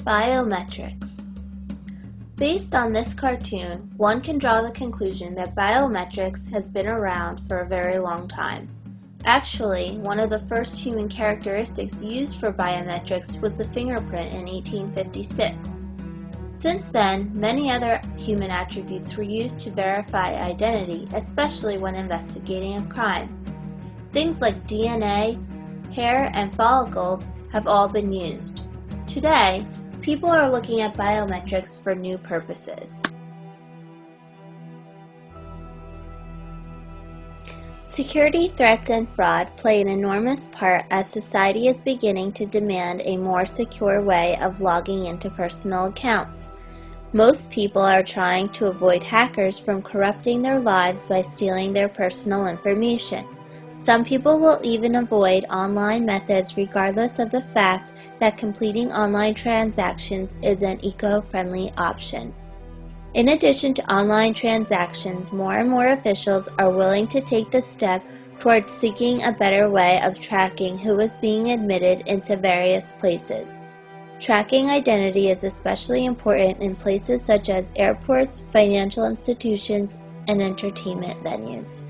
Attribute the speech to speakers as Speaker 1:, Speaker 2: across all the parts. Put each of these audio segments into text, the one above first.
Speaker 1: Biometrics. Based on this cartoon, one can draw the conclusion that biometrics has been around for a very long time. Actually, one of the first human characteristics used for biometrics was the fingerprint in 1856. Since then, many other human attributes were used to verify identity, especially when investigating a crime. Things like DNA, hair, and follicles have all been used. Today, people are looking at biometrics for new purposes. Security threats and fraud play an enormous part as society is beginning to demand a more secure way of logging into personal accounts. Most people are trying to avoid hackers from corrupting their lives by stealing their personal information. Some people will even avoid online methods regardless of the fact that completing online transactions is an eco-friendly option. In addition to online transactions, more and more officials are willing to take the step towards seeking a better way of tracking who is being admitted into various places. Tracking identity is especially important in places such as airports, financial institutions, and entertainment venues.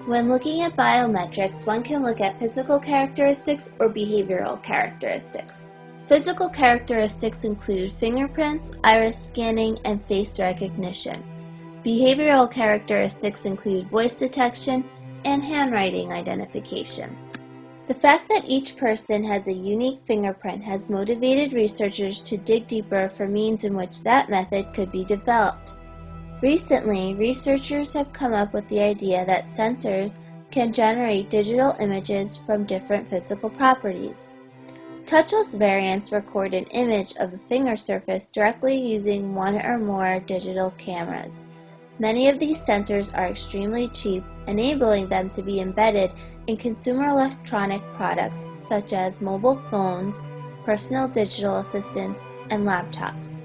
Speaker 1: When looking at biometrics, one can look at physical characteristics or behavioral characteristics. Physical characteristics include fingerprints, iris scanning, and face recognition. Behavioral characteristics include voice detection and handwriting identification. The fact that each person has a unique fingerprint has motivated researchers to dig deeper for means in which that method could be developed. Recently, researchers have come up with the idea that sensors can generate digital images from different physical properties. Touchless variants record an image of the finger surface directly using one or more digital cameras. Many of these sensors are extremely cheap, enabling them to be embedded in consumer electronic products such as mobile phones, personal digital assistants, and laptops.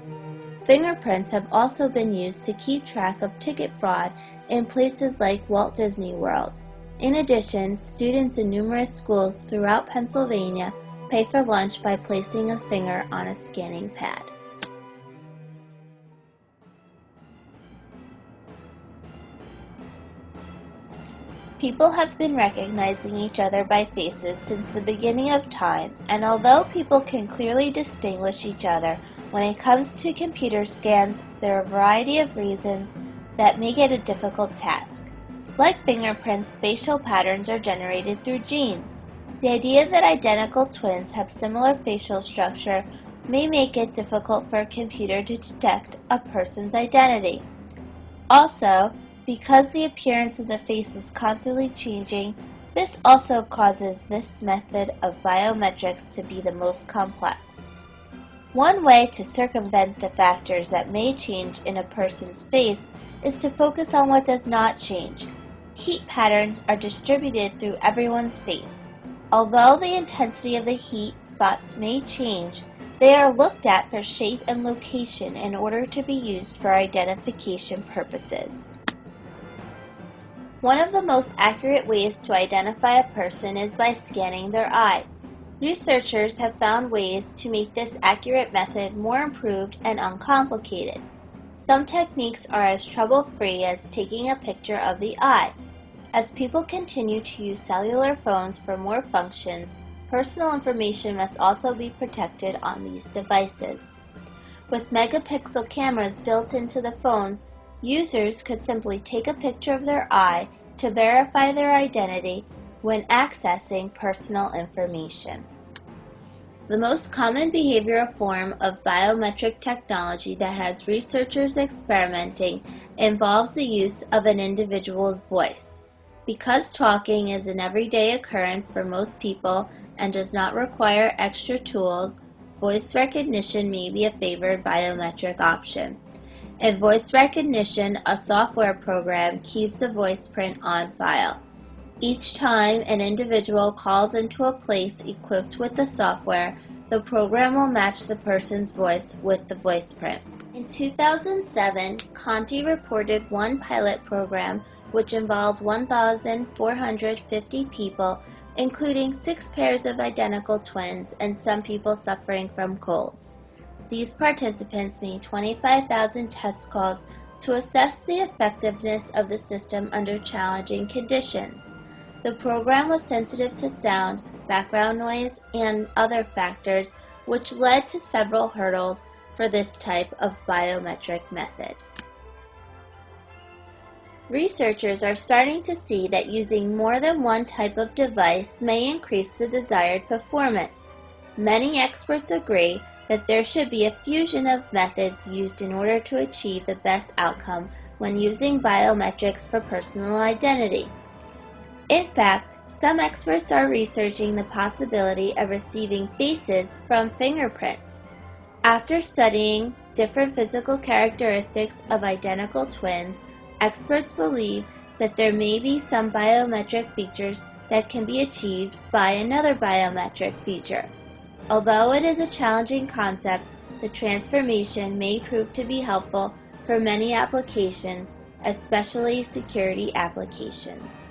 Speaker 1: Fingerprints have also been used to keep track of ticket fraud in places like Walt Disney World. In addition, students in numerous schools throughout Pennsylvania pay for lunch by placing a finger on a scanning pad. People have been recognizing each other by faces since the beginning of time, and although people can clearly distinguish each other, when it comes to computer scans, there are a variety of reasons that make it a difficult task. Like fingerprints, facial patterns are generated through genes. The idea that identical twins have similar facial structure may make it difficult for a computer to detect a person's identity. Also, because the appearance of the face is constantly changing, this also causes this method of biometrics to be the most complex. One way to circumvent the factors that may change in a person's face is to focus on what does not change. Heat patterns are distributed through everyone's face. Although the intensity of the heat spots may change, they are looked at for shape and location in order to be used for identification purposes. One of the most accurate ways to identify a person is by scanning their eye. Researchers have found ways to make this accurate method more improved and uncomplicated. Some techniques are as trouble-free as taking a picture of the eye. As people continue to use cellular phones for more functions, personal information must also be protected on these devices. With megapixel cameras built into the phones, users could simply take a picture of their eye to verify their identity when accessing personal information. The most common behavioral form of biometric technology that has researchers experimenting involves the use of an individual's voice. Because talking is an everyday occurrence for most people and does not require extra tools, voice recognition may be a favored biometric option. In voice recognition, a software program keeps a voice print on file. Each time an individual calls into a place equipped with the software, the program will match the person's voice with the voice print. In 2007, Conti reported one pilot program which involved 1,450 people, including 6 pairs of identical twins and some people suffering from colds. These participants made 25,000 test calls to assess the effectiveness of the system under challenging conditions. The program was sensitive to sound, background noise, and other factors, which led to several hurdles for this type of biometric method. Researchers are starting to see that using more than one type of device may increase the desired performance. Many experts agree that there should be a fusion of methods used in order to achieve the best outcome when using biometrics for personal identity. In fact, some experts are researching the possibility of receiving faces from fingerprints. After studying different physical characteristics of identical twins, experts believe that there may be some biometric features that can be achieved by another biometric feature. Although it is a challenging concept, the transformation may prove to be helpful for many applications, especially security applications.